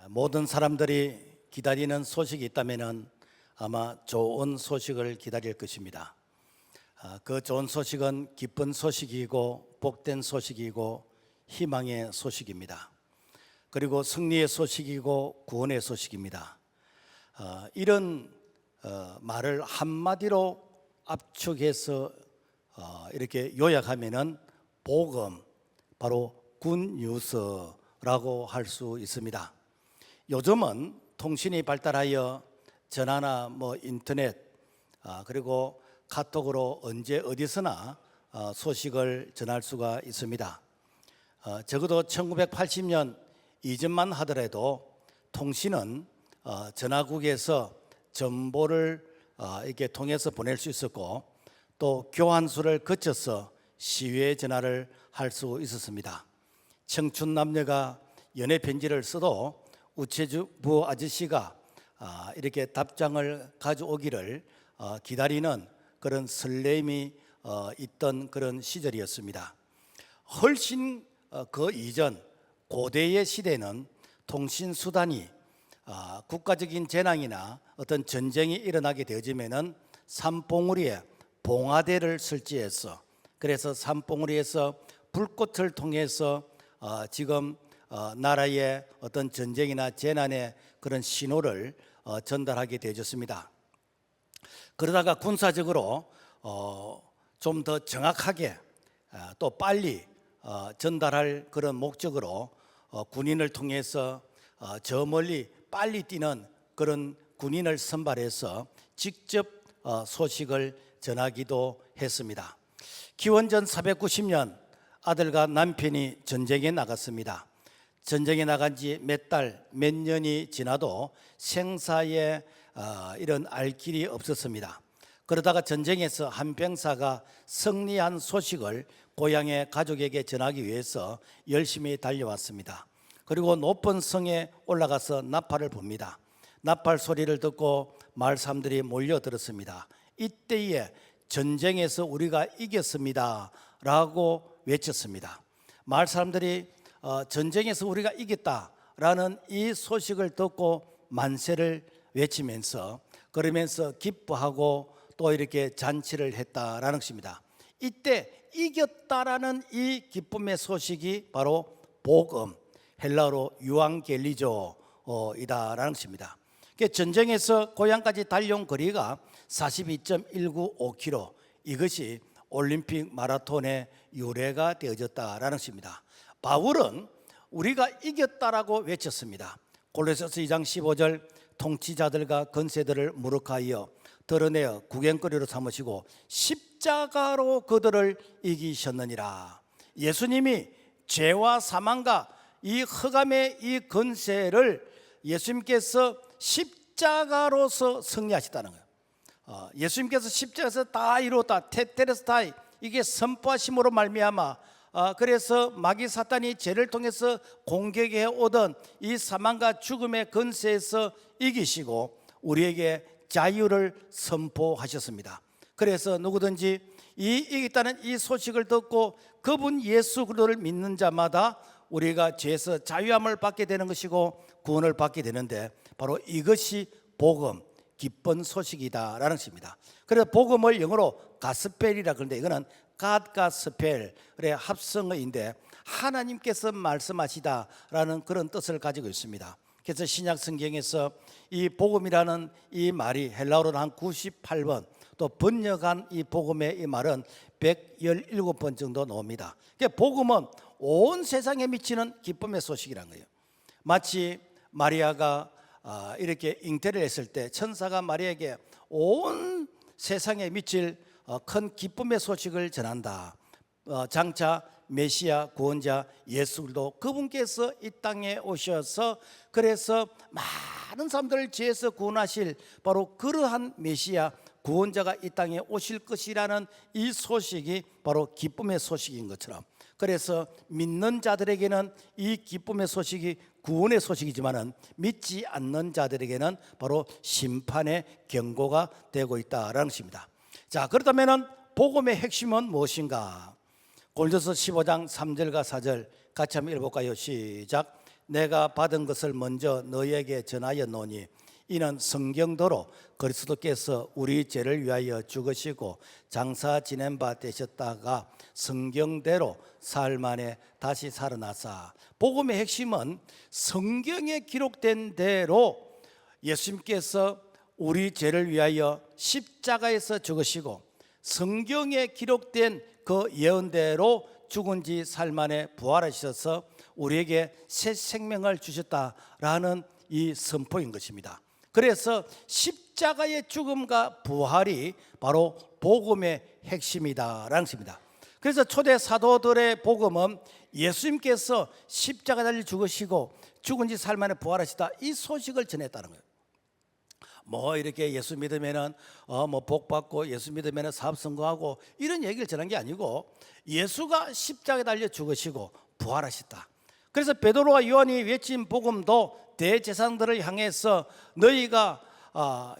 모든 사람들이 기다리는 소식이 있다면 아마 좋은 소식을 기다릴 것입니다. 그 좋은 소식은 기쁜 소식이고 복된 소식이고 희망의 소식입니다. 그리고 승리의 소식이고 구원의 소식입니다. 이런 말을 한마디로 압축해서 이렇게 요약하면은 복음, 바로 굿뉴스라고 할 수 있습니다. 요즘은 통신이 발달하여 전화나 인터넷 그리고 카톡으로 언제 어디서나 소식을 전할 수가 있습니다. 적어도 1980년 이전만 하더라도 통신은 전화국에서 정보를 이렇게 통해서 보낼 수 있었고 또 교환소를 거쳐서 시외 전화를 할 수 있었습니다. 청춘 남녀가 연애 편지를 써도 우체부 아저씨가 이렇게 답장을 가져오기를 기다리는 그런 설렘이 있던 그런 시절이었습니다. 훨씬 그 이전 고대의 시대는 통신 수단이 국가적인 재난이나 어떤 전쟁이 일어나게 되어지면은 산봉우리에 봉화대를 설치해서 그래서 산봉우리에서 불꽃을 통해서 지금 나라의 어떤 전쟁이나 재난의 그런 신호를 전달하게 되어졌습니다. 그러다가 군사적으로 좀 더 정확하게 또 빨리 전달할 그런 목적으로 군인을 통해서 저 멀리 빨리 뛰는 그런 군인을 선발해서 직접 소식을 전하기도 했습니다. 기원전 490년 아들과 남편이 전쟁에 나갔습니다. 전쟁에 나간 지 몇 달, 몇 년이 지나도 생사에 이런 알 길이 없었습니다. 그러다가 전쟁에서 한 병사가 승리한 소식을 고향의 가족에게 전하기 위해서 열심히 달려왔습니다. 그리고 높은 성에 올라가서 나팔을 붑니다. 나팔 소리를 듣고 마을 사람들이 몰려들었습니다. 이때에 전쟁에서 우리가 이겼습니다 라고 외쳤습니다. 마을 사람들이 전쟁에서 우리가 이겼다라는 이 소식을 듣고 만세를 외치면서 그러면서 기뻐하고 또 이렇게 잔치를 했다라는 것입니다. 이때 이겼다라는 이 기쁨의 소식이 바로 복음, 헬라어로 유앙겔리조이다라는 것입니다. 전쟁에서 고향까지 달려온 거리가 42.195km, 이것이 올림픽 마라톤의 유래가 되어졌다라는 것입니다. 바울은 우리가 이겼다라고 외쳤습니다. 골로새서 2장 15절 통치자들과 권세들을 무력하여 드러내어 구경거리로 삼으시고 십자가로 그들을 이기셨느니라. 예수님이 죄와 사망과 이 흑암의 이 권세를 예수님께서 십자가로서 승리하셨다는 거예요. 예수님께서 십자가에서 다 이루었다, 테텔레스타이, 이게 선포하심으로 말미암아 그래서 마귀 사탄이 죄를 통해서 공격해 오던 이 사망과 죽음의 권세에서 이기시고 우리에게 자유를 선포하셨습니다. 그래서 누구든지 이기다는 이 소식을 듣고 그분 예수 그리스도를 믿는 자마다 우리가 죄에서 자유함을 받게 되는 것이고 구원을 받게 되는데 바로 이것이 복음, 기쁜 소식이다라는 것입니다. 그래서 복음을 영어로 가스펠이라 그러는데 이거는 God 가스펠의 합성어인데 하나님께서 말씀하시다라는 그런 뜻을 가지고 있습니다. 그래서 신약 성경에서 이 복음이라는 이 말이 헬라어로는 한 98번, 또 번역한 이 복음의 이 말은 117번 정도 나옵니다. 그러니까 복음은 온 세상에 미치는 기쁨의 소식이라는 거예요. 마치 마리아가 이렇게 잉태를 했을 때 천사가 마리아에게 온 세상에 미칠 큰 기쁨의 소식을 전한다. 장차 메시아 구원자 예수 그리스도 그분께서 이 땅에 오셔서 그래서 많은 사람들을 죄에서 구원하실 바로 그러한 메시아 구원자가 이 땅에 오실 것이라는 이 소식이 바로 기쁨의 소식인 것처럼, 그래서 믿는 자들에게는 이 기쁨의 소식이 구원의 소식이지만은 믿지 않는 자들에게는 바로 심판의 경고가 되고 있다라는 것입니다. 자, 그렇다면은 복음의 핵심은 무엇인가? 골로새 15장 3절과 4절 같이 한번 읽어볼까요? 시작. 내가 받은 것을 먼저 너희에게 전하여 노니 이는 성경대로 그리스도께서 우리 죄를 위하여 죽으시고 장사 지낸 바 되셨다가 성경대로 사흘 만에 다시 살아나사. 복음의 핵심은 성경에 기록된 대로 예수님께서 우리 죄를 위하여 십자가에서 죽으시고 성경에 기록된 그 예언대로 죽은 지 사흘 만에 부활하셔서 우리에게 새 생명을 주셨다라는 이 선포인 것입니다. 그래서 십자가의 죽음과 부활이 바로 복음의 핵심이다라는 것입니다. 그래서 초대 사도들의 복음은 예수님께서 십자가에 달려 죽으시고 죽은 지 사흘 만에 부활하시다, 이 소식을 전했다는 거예요. 뭐 이렇게 예수 믿으면은 복 받고 예수 믿으면은 사업 성공하고 이런 얘기를 전한 게 아니고 예수가 십자가에 달려 죽으시고 부활하셨다. 그래서 베드로와 요한이 외친 복음도 대제사장들을 향해서 너희가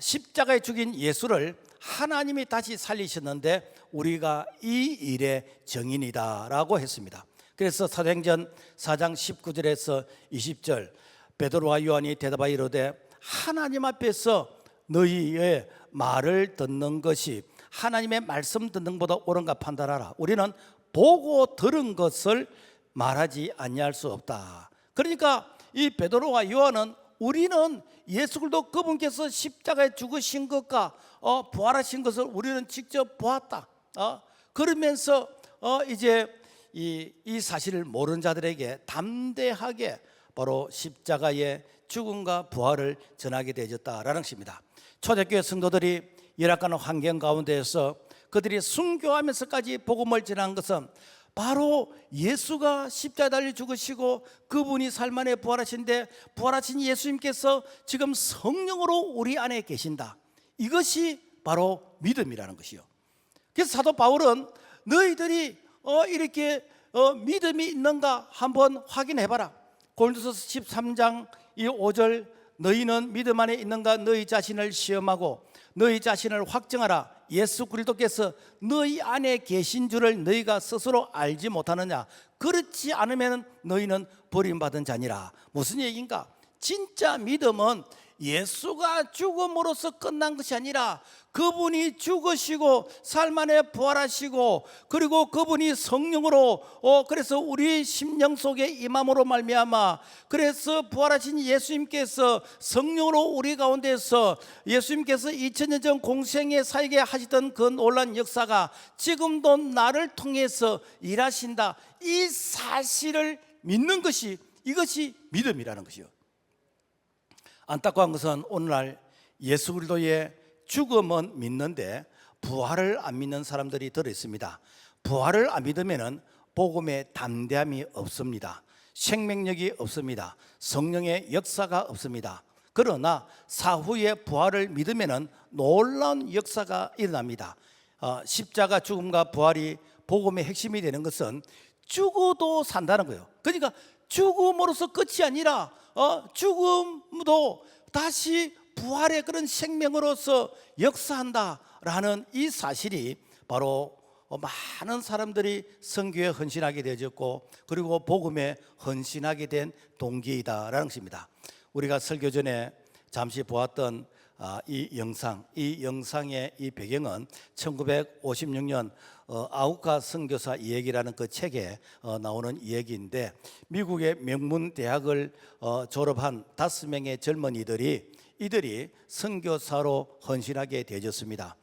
십자가에 죽인 예수를 하나님이 다시 살리셨는데 우리가 이 일의 증인이다라고 했습니다. 그래서 사도행전 4장 19절에서 20절 베드로와 요한이 대답하여 이르되 하나님 앞에서 너희의 말을 듣는 것이 하나님의 말씀 듣는 것보다 옳은가 판단하라. 우리는 보고 들은 것을 말하지 아니할 수 없다. 그러니까 이 베드로와 요한은 우리는 예수 그리스도 그분께서 십자가에 죽으신 것과 부활하신 것을 우리는 직접 보았다. 그러면서 이제 이 사실을 모르는 자들에게 담대하게 바로 십자가의 죽음과 부활을 전하게 되어졌다라는 것입니다. 초대교회 성도들이 열악한 환경 가운데에서 그들이 순교하면서까지 복음을 전한 것은 바로 예수가 십자가에 달려 죽으시고 그분이 사흘 만에 부활하신데 부활하신 예수님께서 지금 성령으로 우리 안에 계신다, 이것이 바로 믿음이라는 것이요. 그래서 사도 바울은 너희들이 이렇게 믿음이 있는가 한번 확인해봐라. 고린도서 13장 이 5절 너희는 믿음 안에 있는가 너희 자신을 시험하고 너희 자신을 확정하라. 예수 그리스도께서 너희 안에 계신 줄을 너희가 스스로 알지 못하느냐. 그렇지 않으면 너희는 버림받은 자니라. 무슨 얘기인가? 진짜 믿음은 예수가 죽음으로써 끝난 것이 아니라 그분이 죽으시고 사흘 만에 부활하시고 그리고 그분이 성령으로 그래서 우리 심령 속에 임함으로 말미암아 그래서 부활하신 예수님께서 성령으로 우리 가운데서 예수님께서 2000년 전 공생에 사에게 하시던 그 놀라운 역사가 지금도 나를 통해서 일하신다, 이 사실을 믿는 것이, 이것이 믿음이라는 것이요. 안타까운 것은 오늘날 예수 그리스도의 죽음은 믿는데 부활을 안 믿는 사람들이 들어 있습니다. 부활을 안 믿으면 복음의 담대함이 없습니다. 생명력이 없습니다. 성령의 역사가 없습니다. 그러나 사후에 부활을 믿으면 놀라운 역사가 일어납니다. 십자가 죽음과 부활이 복음의 핵심이 되는 것은 죽어도 산다는 거예요. 그러니까 죽음으로서 끝이 아니라 죽음도 다시 부활의 그런 생명으로서 역사한다라는 이 사실이 바로 많은 사람들이 선교에 헌신하게 되어졌고 그리고 복음에 헌신하게 된 동기이다라는 것입니다. 우리가 설교 전에 잠시 보았던 이 영상의 이 배경은 1956년 아우카 선교사 이야기라는 그 책에 나오는 이야기인데 미국의 명문 대학을 졸업한 5명의 젊은이들이 선교사로 헌신하게 되어졌습니다.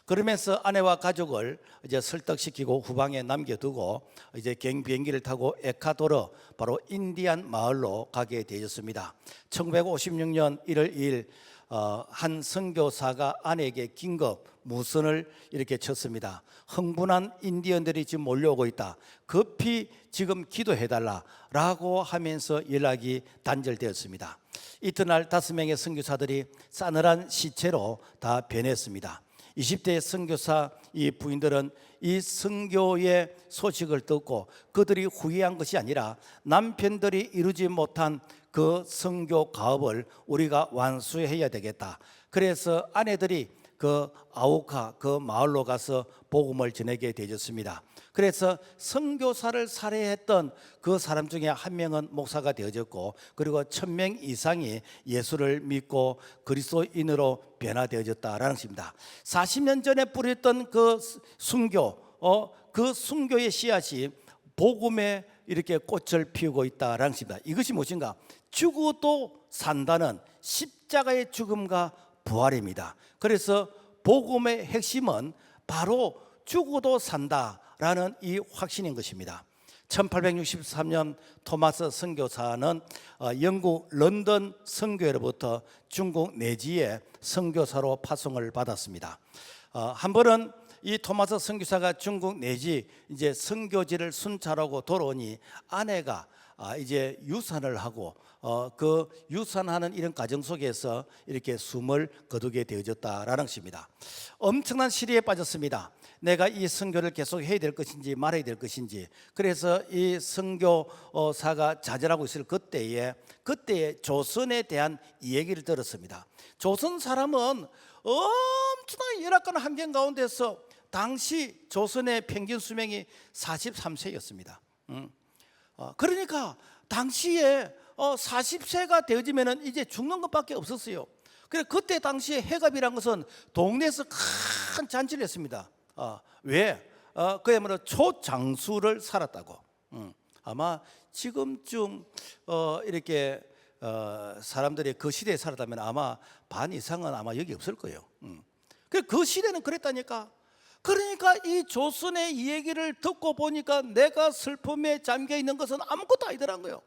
그러면서 아내와 가족을 이제 설득시키고 후방에 남겨두고 이제 비행기를 타고 에콰도르 바로 인디안 마을로 가게 되었습니다. 1956년 1월 2일 한 선교사가 아내에게 긴급 무선을 이렇게 쳤습니다. 흥분한 인디언들이 지금 몰려오고 있다. 급히 지금 기도해달라라고 하면서 연락이 단절되었습니다. 이튿날 5명의 선교사들이 싸늘한 시체로 다 변했습니다. 20대 선교사 이 부인들은 이 선교의 소식을 듣고 그들이 후회한 것이 아니라 남편들이 이루지 못한 그 선교 가업을 우리가 완수해야 되겠다. 그래서 아내들이 그 아우카 그 마을로 가서 복음을 전하게 되어졌습니다. 그래서 선교사를 살해했던 그 사람 중에 한 명은 목사가 되어졌고, 그리고 1000명 이상이 예수를 믿고 그리스도인으로 변화되어졌다라는 것입니다. 40년 전에 뿌렸던 그 그 순교의 씨앗이 복음에 이렇게 꽃을 피우고 있다라는 것입니다. 이것이 무엇인가? 죽어도 산다는 십자가의 죽음과 부활입니다. 그래서 복음의 핵심은 바로 죽어도 산다라는 이 확신인 것입니다. 1863년 토마스 선교사는 영국 런던 선교회로부터 중국 내지에 선교사로 파송을 받았습니다. 한 번은 이 토마스 선교사가 중국 내지 이제 선교지를 순찰하고 돌아오니 아내가 이제 유산을 하고 그 유산하는 이런 과정 속에서 이렇게 숨을 거두게 되어졌다라는 것입니다. 엄청난 시리에 빠졌습니다. 내가 이 선교를 계속 해야 될 것인지 말아야 될 것인지. 그래서 이 선교사가 좌절하고 있을 그때에 조선에 대한 이야기를 들었습니다. 조선 사람은 엄청난 열악한 환경 가운데서 당시 조선의 평균 수명이 43세였습니다. 그러니까 당시에 40세가 되어지면 이제 죽는 것밖에 없었어요. 그래 그때 당시에 해갑이란 것은 동네에서 큰 잔치를 했습니다. 왜? 그야말로 초장수를 살았다고. 아마 지금쯤 이렇게 사람들이 그 시대에 살았다면 아마 반 이상은 아마 여기 없을 거예요. 그 시대는 그랬다니까. 그러니까 이 조선의 이 얘기를 듣고 보니까 내가 슬픔에 잠겨 있는 것은 아무것도 아니더란 거예요.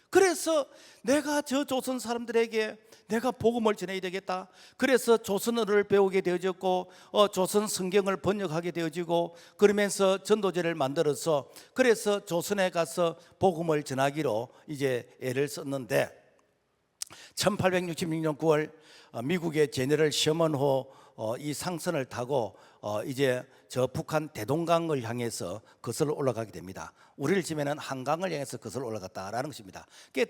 그래서 내가 저 조선 사람들에게 내가 복음을 전해야 되겠다. 그래서 조선어를 배우게 되어졌고 조선 성경을 번역하게 되어지고 그러면서 전도제를 만들어서 그래서 조선에 가서 복음을 전하기로 이제 애를 썼는데 1866년 9월 미국의 제너럴 셔먼호 이 상선을 타고 이제 저 북한 대동강을 향해서 거슬러 올라가게 됩니다. 우리를 치면은 한강을 향해서 거슬러 올라갔다라는 것입니다.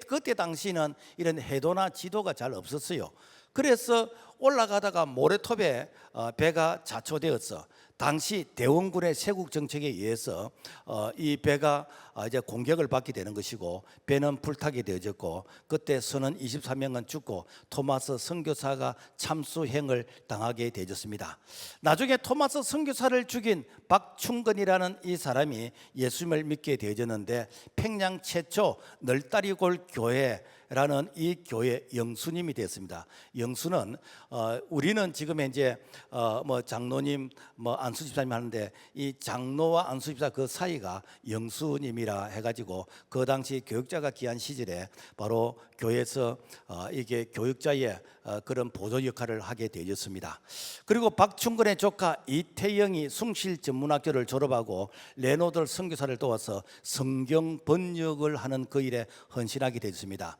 그때 당시는 이런 해도나 지도가 잘 없었어요. 그래서 올라가다가 모래톱에 배가 자초되었어. 당시 대원군의 세국 정책에 의해서 이 배가 이제 공격을 받게 되는 것이고 배는 불타게 되어졌고 그때 선원 23명은 죽고 토마스 선교사가 참수행을 당하게 되어졌습니다. 나중에 토마스 선교사를 죽인 박충근이라는 이 사람이 예수님을 믿게 되어졌는데 평양 최초 널다리골 교회라는 이 교회 영수님이 되었습니다. 영수는 우리는 지금 이제 뭐 장로님 뭐 안수집사님 하는데 이 장로와 안수집사 그 사이가 영수님이라 해가지고 그 당시 교육자가 귀한 시절에 바로 교회에서 이게 교육자의 그런 보조 역할을 하게 되었습니다. 그리고 박충근의 조카 이태영이 숭실전문학교를 졸업하고 레노들 선교사를 도와서 성경 번역을 하는 그 일에 헌신하게 되었습니다.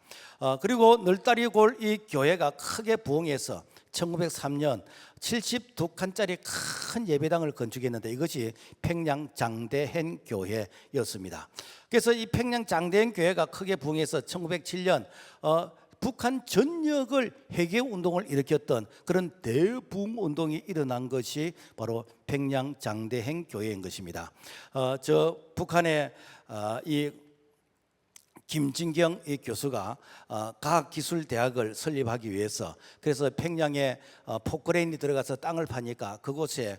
그리고 널다리골 이 교회가 크게 부흥해서 1903년 72칸짜리 큰 예배당을 건축했는데 이것이 평양 장대현 교회였습니다. 그래서 이 평양 장대현 교회가 크게 부흥해서 1907년 북한 전역을 회개 운동을 일으켰던 그런 대부흥 운동이 일어난 것이 바로 평양 장대현 교회인 것입니다. 저 북한의 이 김진경 이 교수가 과학기술대학을 설립하기 위해서 그래서 평양에 포크레인이 들어가서 땅을 파니까 그곳에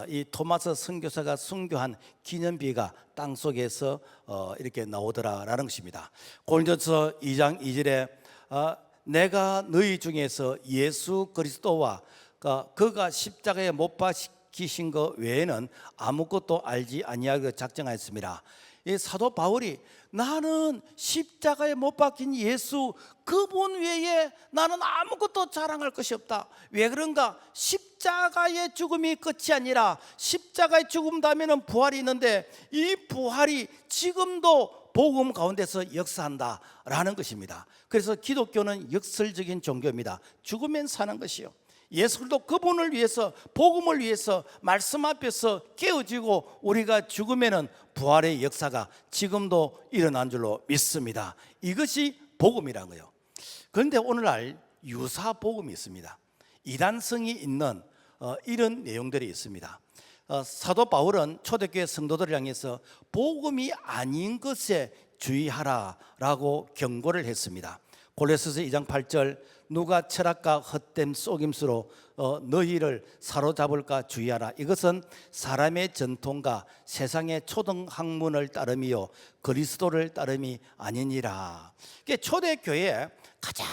이 토마스 선교사가 순교한 기념비가 땅 속에서 이렇게 나오더라라는 것입니다. 고린도서 2장 2절에 내가 너희 중에서 예수 그리스도와 그가 십자가에 못 박히신 것 외에는 아무것도 알지 아니하기로 작정하였습니다. 이 사도 바울이 나는 십자가에 못 박힌 예수 그분 외에 나는 아무것도 자랑할 것이 없다. 왜 그런가? 십자가의 죽음이 끝이 아니라 십자가의 죽음 다음에는 부활이 있는데 이 부활이 지금도 복음 가운데서 역사한다라는 것입니다. 그래서 기독교는 역설적인 종교입니다. 죽으면 사는 것이요. 예수도 그분을 위해서 복음을 위해서 말씀 앞에서 깨어지고 우리가 죽으면은 부활의 역사가 지금도 일어난 줄로 믿습니다. 이것이 복음이라고요. 그런데 오늘날 유사 복음이 있습니다. 이단성이 있는 이런 내용들이 있습니다. 사도 바울은 초대교회 성도들을 향해서 복음이 아닌 것에 주의하라라고 경고를 했습니다. 골로새서 2장 8절, 누가 철학과 헛된 속임수로 너희를 사로잡을까 주의하라. 이것은 사람의 전통과 세상의 초등학문을 따름이요 그리스도를 따름이 아니니라. 초대교회의 가장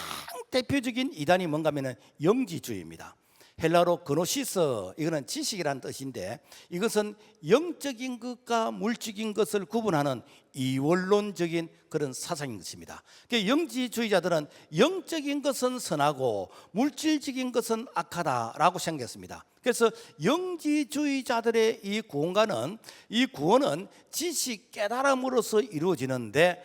대표적인 이단이 뭔가 하면 영지주의입니다. 헬라어로 그노시스, 이거는 지식이라는 뜻인데 이것은 영적인 것과 물질적인 것을 구분하는 이원론적인 그런 사상인 것입니다. 영지주의자들은 영적인 것은 선하고 물질적인 것은 악하다라고 생각했습니다. 그래서 영지주의자들의 이 구원은 지식 깨달음으로써 이루어지는데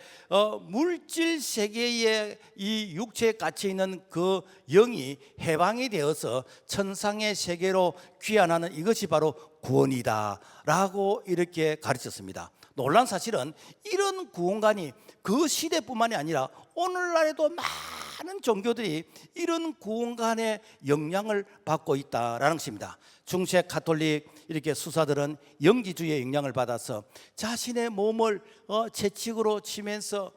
물질 세계에 이 육체에 갇혀 있는 그 영이 해방이 되어서 천상의 세계로 귀환하는 이것이 바로 구원이다라고 이렇게 가르쳤습니다. 놀란 사실은 이런 구원관이 그 시대뿐만이 아니라 오늘날에도 많은 종교들이 이런 구원관의 영향을 받고 있다라는 것입니다. 중세 가톨릭 이렇게 수사들은 영지주의의 영향을 받아서 자신의 몸을 채찍으로 치면서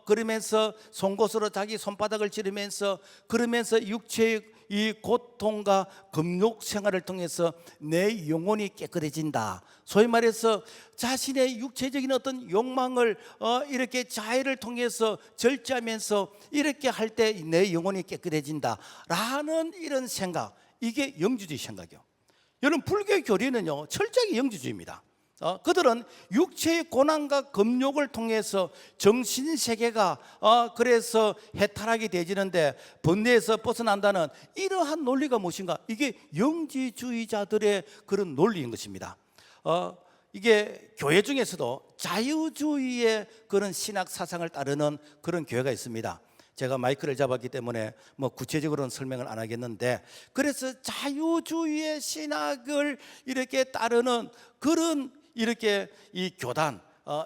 그러면서 송곳으로 자기 손바닥을 찌르면서 그러면서 육체의 이 고통과 금욕 생활을 통해서 내 영혼이 깨끗해진다. 소위 말해서 자신의 육체적인 어떤 욕망을 이렇게 자해를 통해서 절제하면서 이렇게 할 때 내 영혼이 깨끗해진다 라는 이런 생각, 이게 영지주의 생각이요. 여러분, 불교 교리는요 철저하게 영지주의입니다. 그들은 육체의 고난과 금욕을 통해서 정신세계가 그래서 해탈하게 되지는데 번뇌에서 벗어난다는 이러한 논리가 무엇인가? 이게 영지주의자들의 그런 논리인 것입니다. 이게 교회 중에서도 자유주의의 그런 신학 사상을 따르는 그런 교회가 있습니다. 제가 마이크를 잡았기 때문에 뭐 구체적으로는 설명을 안 하겠는데, 그래서 자유주의의 신학을 이렇게 따르는 그런 이렇게 이 교단,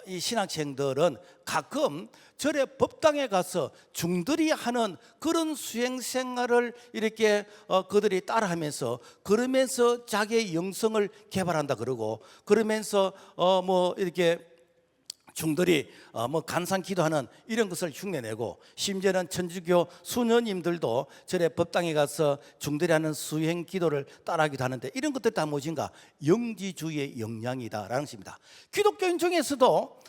이 신학생들은 가끔 절에 법당에 가서 중들이 하는 그런 수행 생활을 이렇게 그들이 따라하면서 그러면서 자기의 영성을 개발한다 그러고, 그러면서 뭐 이렇게 중들이 뭐 간상 기도하는 이런 것을 흉내내고, 심지어는 천주교 수녀님들도 절에 법당에 가서 중들이 하는 수행 기도를 따라하기도 하는데, 이런 것들 다 무엇인가? 영지주의의 영향이다라는 것입니다. 기독교인 중에서도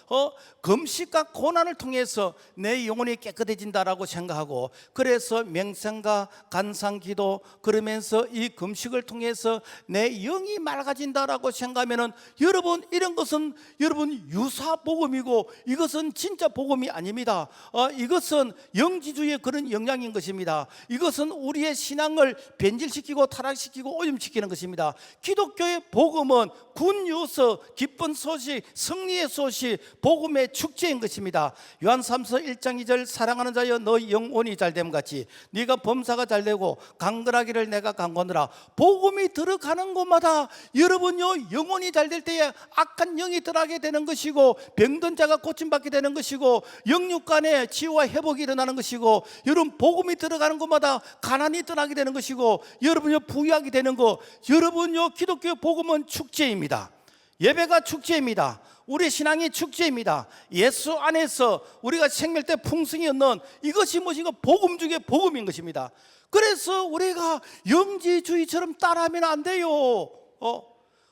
금식과 고난을 통해서 내 영혼이 깨끗해진다라고 생각하고, 그래서 명상과 간상 기도, 그러면서 이 금식을 통해서 내 영이 맑아진다라고 생각하면은, 여러분, 이런 것은 여러분 유사 복음이고 이것은 진짜 복음이 아닙니다. 이것은 영지주의의 그런 영향인 것입니다. 이것은 우리의 신앙을 변질시키고 타락시키고 오염시키는 것입니다. 기독교의 복음은 굿뉴스, 기쁜 소식, 승리의 소식, 복음의 축제인 것입니다. 요한3서 1장 2절, 사랑하는 자여 너 영혼이 잘됨 같이 네가 범사가 잘되고 강건하기를 내가 강건하라. 복음이 들어가는 곳마다 여러분요 영혼이 잘될 때에 악한 영이 들어가게 되는 것이고, 병든 자가 고침받게 되는 것이고, 영육간에 치유와 회복이 일어나는 것이고, 여러분 복음이 들어가는 곳마다 가난이 떠나게 되는 것이고, 여러분요 부유하게 되는 거. 여러분요 기독교 복음은 축제입니다. 예배가 축제입니다. 우리 신앙이 축제입니다. 예수 안에서 우리가 생멸 때 풍성히 얻는 이것이 무엇인가? 복음 중에 복음인 것입니다. 그래서 우리가 영지주의처럼 따라하면 안 돼요.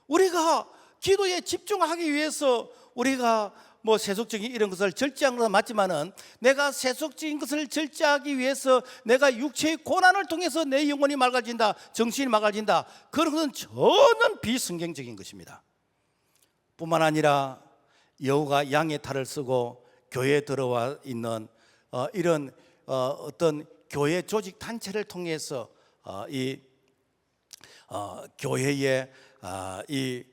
우리가 기도에 집중하기 위해서 우리가 뭐 세속적인 이런 것을 절제하는 것은 맞지만은, 내가 세속적인 것을 절제하기 위해서 내가 육체의 고난을 통해서 내 영혼이 맑아진다, 정신이 맑아진다, 그런 것은 전혀 비성경적인 것입니다. 뿐만 아니라 여우가 양의 탈을 쓰고 교회에 들어와 있는 이런 어떤 교회 조직 단체를 통해서 이 교회의 이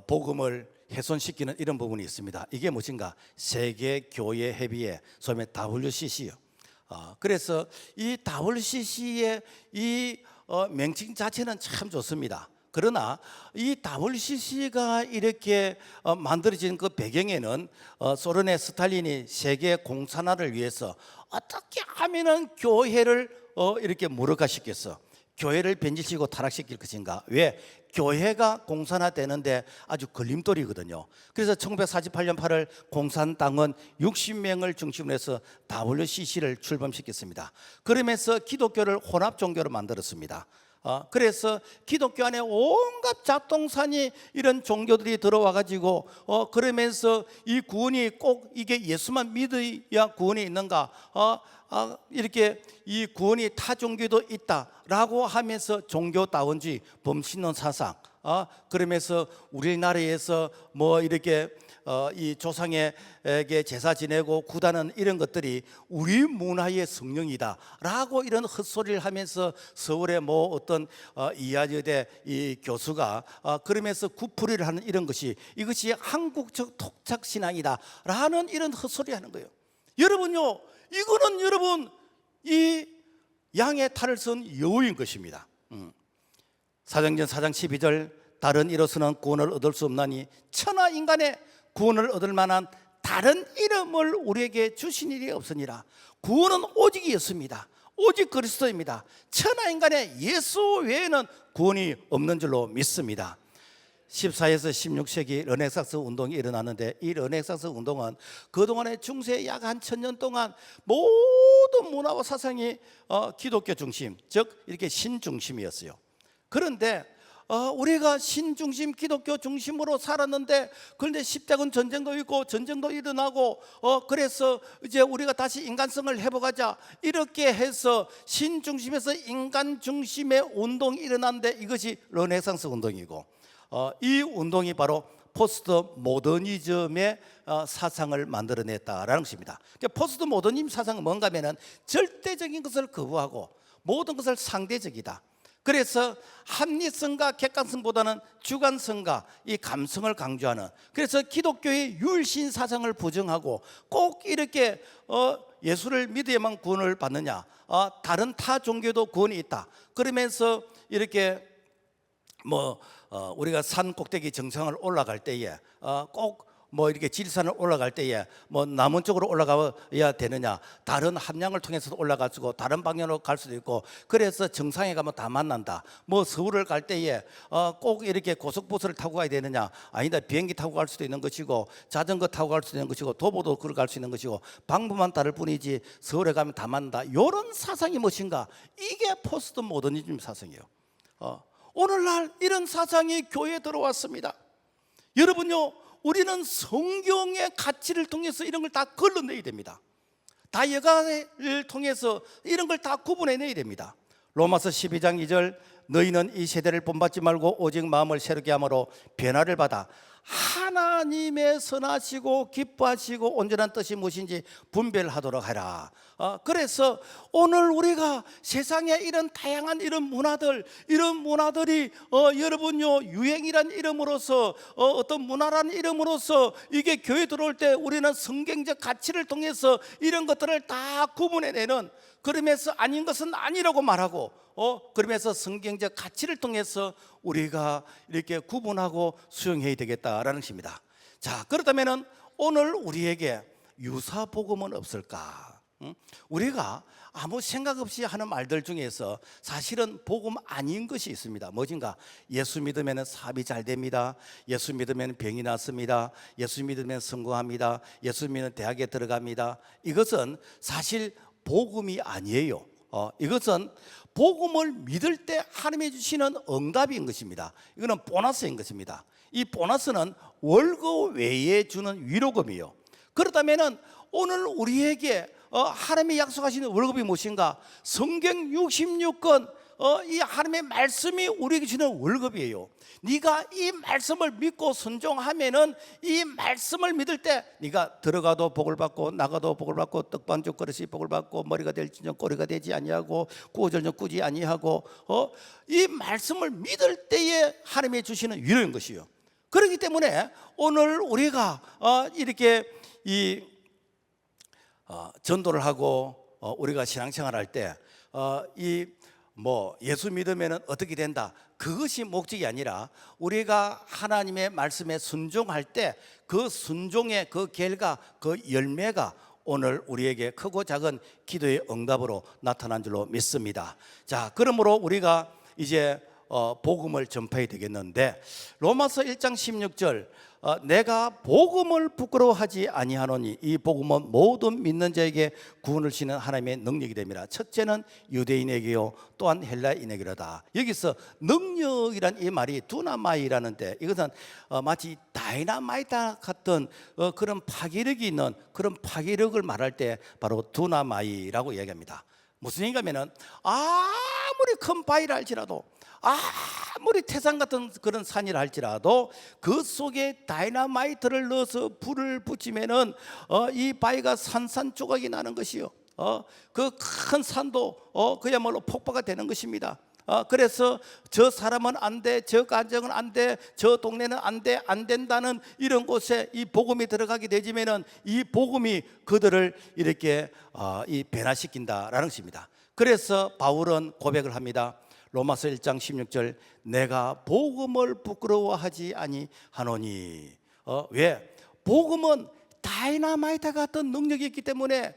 복음을 훼손시키는 이런 부분이 있습니다. 이게 무엇인가? 세계교회협의회, 소위 WCC요. 그래서 이 WCC의 이 명칭 자체는 참 좋습니다. 그러나 이 WCC가 이렇게 만들어진 그 배경에는 소련의 스탈린이 세계 공산화를 위해서 어떻게 하면은 교회를 이렇게 무력화시켰어, 교회를 변질시키고 타락시킬 것인가? 왜? 교회가 공산화되는데 아주 걸림돌이거든요. 그래서 1948년 8월 공산당은 60명을 중심으로 해서 WCC를 출범시켰습니다. 그러면서 기독교를 혼합 종교로 만들었습니다. 그래서 기독교 안에 온갖 잡동사니 이런 종교들이 들어와 가지고 그러면서 이 구원이 꼭 이게 예수만 믿어야 구원이 있는가? 이렇게 이 구원이 타 종교도 있다라고 하면서 종교다원주의, 범신론 사상, 그러면서 우리나라에서 뭐 이렇게 이 조상에게 제사 지내고 구다는 이런 것들이 우리 문화의 성령이다라고 이런 헛소리를 하면서 서울의 뭐 어떤 이화여대 이 교수가 그러면서 구풀이를 하는 이런 것이 이것이 한국적 토착 신앙이다라는 이런 헛소리 하는 거예요. 여러분요, 이거는 여러분 이 양의 탈을 쓴 여우인 것입니다. 사도행전 4장 12절 다른 이로서는 구원을 얻을 수 없나니 천하 인간의 구원을 얻을 만한 다른 이름을 우리에게 주신 일이 없으니라. 구원은 오직 예수입니다. 오직 그리스도입니다. 천하 인간의 예수 외에는 구원이 없는 줄로 믿습니다. 14에서 16세기 르네상스 운동이 일어나는데 이 르네상스 운동은 그동안의 중세 약 한 1000년 동안 모든 문화와 사상이 기독교 중심, 즉 이렇게 신중심이었어요. 그런데 우리가 신중심 기독교 중심으로 살았는데 그런데 십자군 전쟁도 있고 전쟁도 일어나고 그래서 이제 우리가 다시 인간성을 회복하자 이렇게 해서 신중심에서 인간 중심의 운동이 일어났는데 이것이 르네상스 운동이고 이 운동이 바로 포스트 모더니즘의 사상을 만들어냈다라는 것입니다. 포스트 모더니즘 사상은 뭔가 하면은 절대적인 것을 거부하고 모든 것을 상대적이다. 그래서 합리성과 객관성보다는 주관성과 이 감성을 강조하는, 그래서 기독교의 율신 사상을 부정하고 꼭 이렇게 예수를 믿어야만 구원을 받느냐, 다른 타 종교도 구원이 있다 그러면서 이렇게 뭐 우리가 산 꼭대기 정상을 올라갈 때에 꼭 뭐 이렇게 지리산을 올라갈 때에 뭐 남원 쪽으로 올라가야 되느냐, 다른 함량을 통해서도 올라갈 수고 다른 방향으로 갈 수도 있고, 그래서 정상에 가면 다 만난다. 뭐 서울을 갈 때에 꼭 이렇게 고속버스를 타고 가야 되느냐, 아니다, 비행기 타고 갈 수도 있는 것이고 자전거 타고 갈 수도 있는 것이고 도보도 걸어갈 수 있는 것이고 방법만 다를 뿐이지 서울에 가면 다 만난다. 이런 사상이 무엇인가? 이게 포스트 모더니즘 사상이에요. 오늘날 이런 사상이 교회에 들어왔습니다. 여러분요, 우리는 성경의 가치를 통해서 이런 걸 다 걸러내야 됩니다. 다여가를 통해서 이런 걸 다 구분해내야 됩니다. 로마서 12장 2절 너희는 이 세대를 본받지 말고 오직 마음을 새롭게 함으로 변화를 받아 하나님의 선하시고 기뻐하시고 온전한 뜻이 무엇인지 분별하도록 하라. 그래서 오늘 우리가 세상에 이런 다양한 이런 문화들이 여러분요 유행이란 이름으로서 어떤 문화란 이름으로서 이게 교회 들어올 때 우리는 성경적 가치를 통해서 이런 것들을 다 구분해내는, 그러면서 아닌 것은 아니라고 말하고 그러면서 성경적 가치를 통해서 우리가 이렇게 구분하고 수용해야 되겠다라는 것입니다. 자, 그렇다면 오늘 우리에게 유사복음은 없을까? 우리가 아무 생각 없이 하는 말들 중에서 사실은 복음 아닌 것이 있습니다. 뭐진가? 예수 믿으면 사업이 잘 됩니다. 예수 믿으면 병이 낫습니다. 예수 믿으면 성공합니다. 예수 믿으면 대학에 들어갑니다. 이것은 사실 복음이 아니에요. 이것은 복음을 믿을 때 하나님이 주시는 응답인 것입니다. 이거는 보너스인 것입니다. 이 보너스는 월급 외에 주는 위로금이에요. 그렇다면 오늘 우리에게 하나님이 약속하시는 월급이 무엇인가? 성경 66권 이 하나님의 말씀이 우리에게 주는 월급이에요. 네가 이 말씀을 믿고 순종하면은 이 말씀을 믿을 때 네가 들어가도 복을 받고 나가도 복을 받고 떡반죽 그릇이 복을 받고 머리가 될지언정 꼬리가 되지 아니하고 구어절정 꾸지 아니하고 이 말씀을 믿을 때에 하나님이 주시는 위로인 것이요. 그렇기 때문에 오늘 우리가 이렇게 이 전도를 하고 우리가 신앙생활할 때 예수 믿으면 어떻게 된다, 그것이 목적이 아니라 우리가 하나님의 말씀에 순종할 때 그 순종의 그 결과, 그 열매가 오늘 우리에게 크고 작은 기도의 응답으로 나타난 줄로 믿습니다. 자, 그러므로 우리가 이제 복음을 전파해야 되겠는데, 로마서 1장 16절 내가 복음을 부끄러워하지 아니하노니 이 복음은 모든 믿는 자에게 구원을 주시는 하나님의 능력이 됩니다. 첫째는 유대인에게요 또한 헬라인에게로다. 여기서 능력이란 이 말이 두나마이라는데, 이것은 마치 다이나마이트 같은 그런 파괴력이 있는 그런 파괴력을 말할 때 바로 두나마이라고 얘기합니다. 무슨 얘기냐면은 아무리 큰 바위라 할지라도, 아무리 태산 같은 그런 산이라 할지라도 그 속에 다이나마이트를 넣어서 불을 붙이면은 이 바위가 산산조각이 나는 것이요, 그 큰 산도 그야말로 폭파가 되는 것입니다. 그래서 저 사람은 안 돼, 저 가정은 안 돼, 저 동네는 안 돼, 안 된다는 이런 곳에 이 복음이 들어가게 되지면은 이 복음이 그들을 이렇게 변화시킨다라는 것입니다. 그래서 바울은 고백을 합니다. 로마서 1장 16절 내가 복음을 부끄러워하지 아니하노니. 왜? 복음은 다이나마이트 같은 능력이 있기 때문에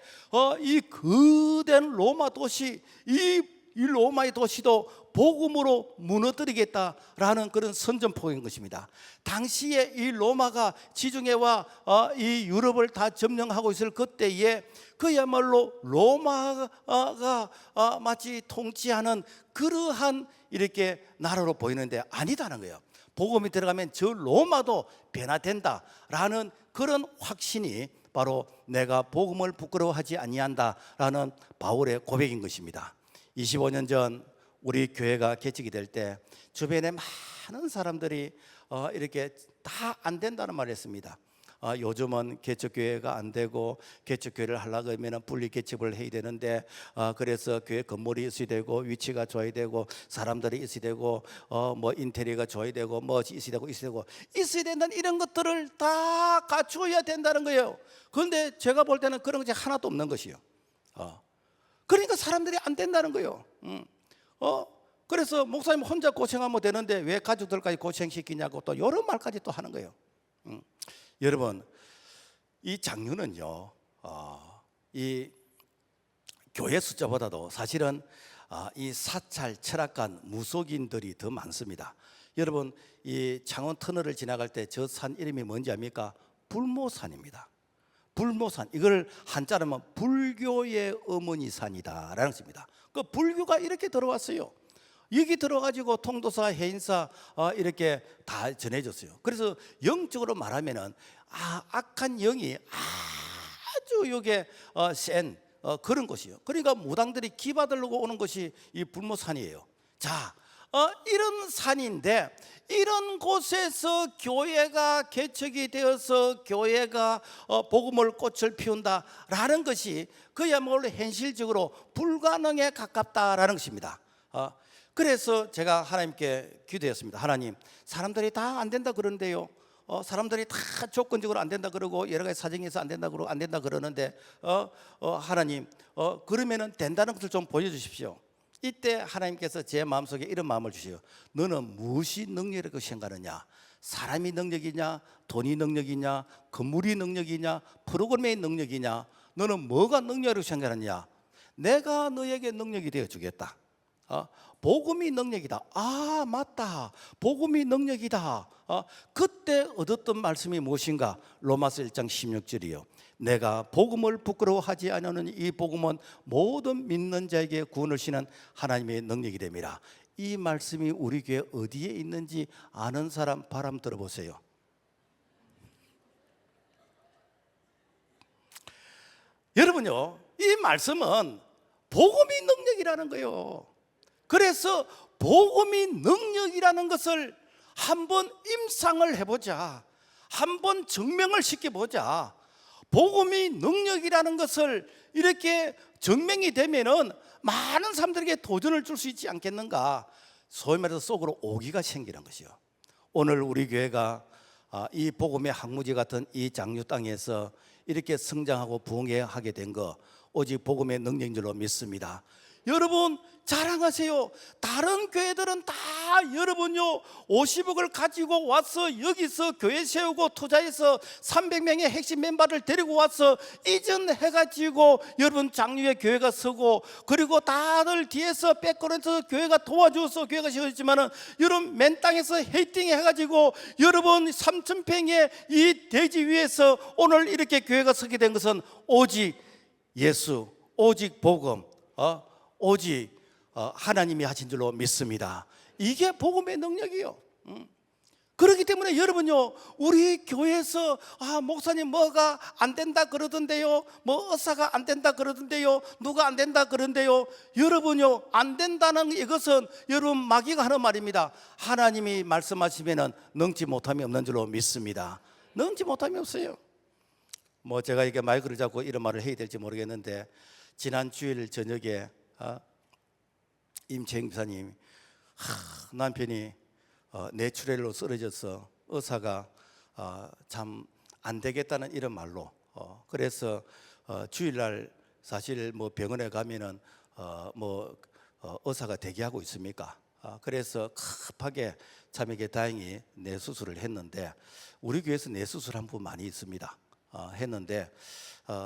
이 거대한 로마 도시, 이 로마의 도시도 복음으로 무너뜨리겠다라는 그런 선전포인 것입니다. 당시에 이 로마가 지중해와 이 유럽을 다 점령하고 있을 그때에 그야말로 로마가 마치 통치하는 그러한 이렇게 나라로 보이는데 아니다는 거예요. 복음이 들어가면 저 로마도 변화된다라는 그런 확신이 바로 내가 복음을 부끄러워하지 아니한다라는 바울의 고백인 것입니다. 25년 전 우리 교회가 개척이 될 때 주변에 많은 사람들이 이렇게 다 안 된다는 말을 했습니다. 요즘은 개척교회가 안 되고 개척교회를 하려고 하면 분리개척을 해야 되는데 그래서 교회 건물이 있어야 되고 위치가 좋아야 되고 사람들이 있어야 되고 뭐 인테리어가 좋아야 되고 뭐 있어야 된다는 이런 것들을 다 갖추어야 된다는 거예요. 그런데 제가 볼 때는 그런 것이 하나도 없는 것이요. 그러니까 사람들이 안 된다는 거예요. 그래서 목사님 혼자 고생하면 되는데 왜 가족들까지 고생시키냐고 또 이런 말까지 또 하는 거예요. 여러분, 이 장류는요, 이 교회 숫자보다도 사실은 이 사찰, 철학관, 무속인들이 더 많습니다. 여러분, 이 창원 터널을 지나갈 때 저 산 이름이 뭔지 압니까? 불모산입니다. 불모산, 이걸 한자로 하면 불교의 어머니 산이다라는 것입니다. 그 불교가 이렇게 들어왔어요. 여기 들어가지고 통도사, 해인사 이렇게 다 전해졌어요. 그래서 영적으로 말하면은 악한 영이 아주 요게 센 그런 곳이요. 그러니까 무당들이 기받으려고 오는 것이 이 불모산이에요. 자, 이런 산인데 이런 곳에서 교회가 개척이 되어서 교회가 복음을 꽃을 피운다라는 것이 그야말로 현실적으로 불가능에 가깝다라는 것입니다. 그래서 제가 하나님께 기도했습니다. 하나님, 사람들이 다 안 된다 그러는데요, 사람들이 다 조건적으로 안 된다 그러고 여러 가지 사정에서 안 된다 그러고 안 된다 그러는데 하나님, 그러면은 된다는 것을 좀 보여주십시오. 이때 하나님께서 제 마음속에 이런 마음을 주시요. 너는 무엇이 능력이라고 생각하느냐? 사람이 능력이냐? 돈이 능력이냐? 건물이 능력이냐? 프로그램의 능력이냐? 너는 뭐가 능력이라고 생각하느냐? 내가 너에게 능력이 되어 주겠다. 복음이 능력이다. 맞다, 복음이 능력이다. 그때 얻었던 말씀이 무엇인가? 로마서 1장 16절이요. 내가 복음을 부끄러워하지 않으니 이 복음은 모든 믿는 자에게 구원을 주시는 하나님의 능력이 됩니다. 이 말씀이 우리 교회 어디에 있는지 아는 사람 바람 들어보세요. 여러분요, 이 말씀은 복음이 능력이라는 거예요. 그래서 복음이 능력이라는 것을 한번 임상을 해보자. 한번 증명을 시켜보자. 복음이 능력이라는 것을 이렇게 증명이 되면은 많은 사람들에게 도전을 줄 수 있지 않겠는가? 소위 말해서 속으로 오기가 생기는 것이요. 오늘 우리 교회가 이 복음의 항무지 같은 이 장류 땅에서 이렇게 성장하고 부흥하게 된 거 오직 복음의 능력인 줄로 믿습니다. 여러분 자랑하세요. 다른 교회들은 다 여러분요 50억을 가지고 와서 여기서 교회 세우고 투자해서 300명의 핵심 멤버를 데리고 와서 이전해가지고 여러분 장유의 교회가 서고, 그리고 다들 뒤에서 백그라운드에서 교회가 도와줘서 교회가 세워졌지만은 여러분 맨 땅에서 헤이팅 해가지고 여러분 3,000평의 이 대지 위에서 오늘 이렇게 교회가 서게 된 것은 오직 예수, 오직 복음, 오직 하나님이 하신 줄로 믿습니다. 이게 복음의 능력이요. 그렇기 때문에 여러분요, 우리 교회에서 목사님 뭐가 안 된다 그러던데요, 뭐 의사가 안 된다 그러던데요, 누가 안 된다 그러던데요. 여러분요, 안 된다는 이것은 여러분 마귀가 하는 말입니다. 하나님이 말씀하시면은 능치 못함이 없는 줄로 믿습니다. 능치 못함이 없어요. 뭐 제가 이게 마이크를 잡고 이런 말을 해야 될지 모르겠는데, 지난 주일 저녁에 임채영 비사님, 남편이 뇌출혈로 쓰러져서 의사가 참 안 되겠다는 이런 말로, 그래서 주일날 사실 뭐 병원에 가면은 의사가 대기하고 있습니까? 그래서 급하게 참 이게 다행히 뇌 수술을 했는데, 우리 교회에서 뇌 수술한 분 많이 있습니다. 했는데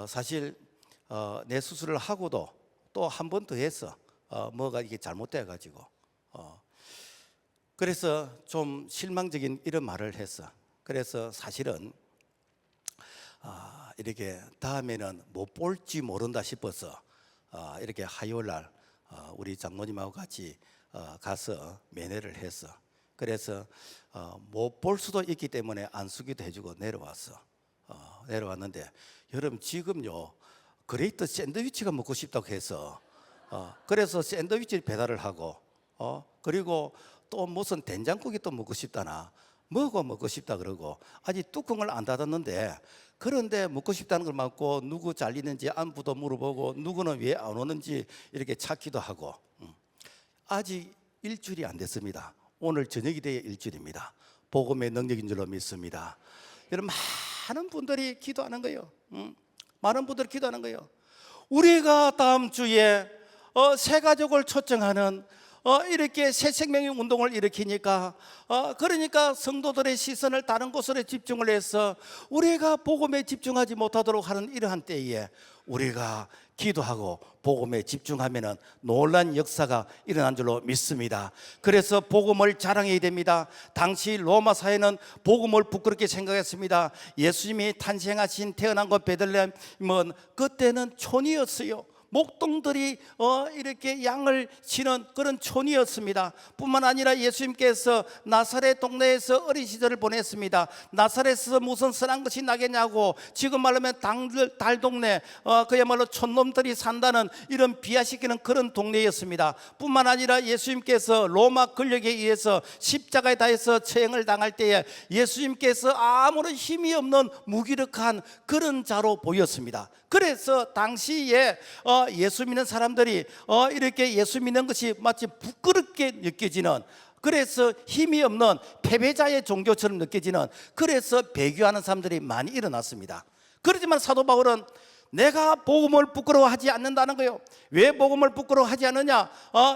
사실 뇌 수술을 하고도 또 한 번 더 해서 뭐가 이게 잘못돼 가지고 그래서 좀 실망적인 이런 말을 했어. 그래서 사실은 이렇게 다음에는 못 볼지 모른다 싶어서 이렇게 화요일 날 우리 장모님하고 같이 가서 면회를 했어. 그래서 못 볼 수도 있기 때문에 안수기도 해주고 내려왔는데, 여러분 지금요 그레이트 샌드위치가 먹고 싶다고 해서 그래서 샌드위치 배달을 하고, 그리고 또 무슨 된장국이 또 먹고 싶다나 뭐가 먹고 싶다 그러고, 아직 뚜껑을 안 닫았는데 그런데 먹고 싶다는 걸 맞고 누구 잘리는지 안부도 물어보고 누구는 왜 안 오는지 이렇게 찾기도 하고, 아직 일주일이 안 됐습니다. 오늘 저녁이 돼야 일주일입니다. 복음의 능력인 줄로 믿습니다. 여러분 많은 분들이 기도하는 거예요. 많은 분들이 기도하는 거예요. 우리가 다음 주에 새 가족을 초청하는 이렇게 새 생명의 운동을 일으키니까 그러니까 성도들의 시선을 다른 곳으로 집중을 해서 우리가 복음에 집중하지 못하도록 하는 이러한 때에 우리가 기도하고 복음에 집중하면은 놀란 역사가 일어난 줄로 믿습니다. 그래서 복음을 자랑해야 됩니다. 당시 로마 사회는 복음을 부끄럽게 생각했습니다. 예수님이 태어난 곳 베들레헴은 그때는 촌이었어요. 목동들이 이렇게 양을 치는 그런 촌이었습니다. 뿐만 아니라 예수님께서 나사렛 동네에서 어린 시절을 보냈습니다. 나사렛에서 무슨 선한 것이 나겠냐고, 지금 말하면 달 동네, 그야말로 촌놈들이 산다는 이런 비하시키는 그런 동네였습니다. 뿐만 아니라 예수님께서 로마 권력에 의해서 십자가에 달려서 처형을 당할 때에 예수님께서 아무런 힘이 없는 무기력한 그런 자로 보였습니다. 그래서 당시에 예수 믿는 사람들이 이렇게 예수 믿는 것이 마치 부끄럽게 느껴지는, 그래서 힘이 없는 패배자의 종교처럼 느껴지는, 그래서 배교하는 사람들이 많이 일어났습니다. 그렇지만 사도 바울은 내가 복음을 부끄러워하지 않는다는 거예요. 왜 복음을 부끄러워하지 않느냐?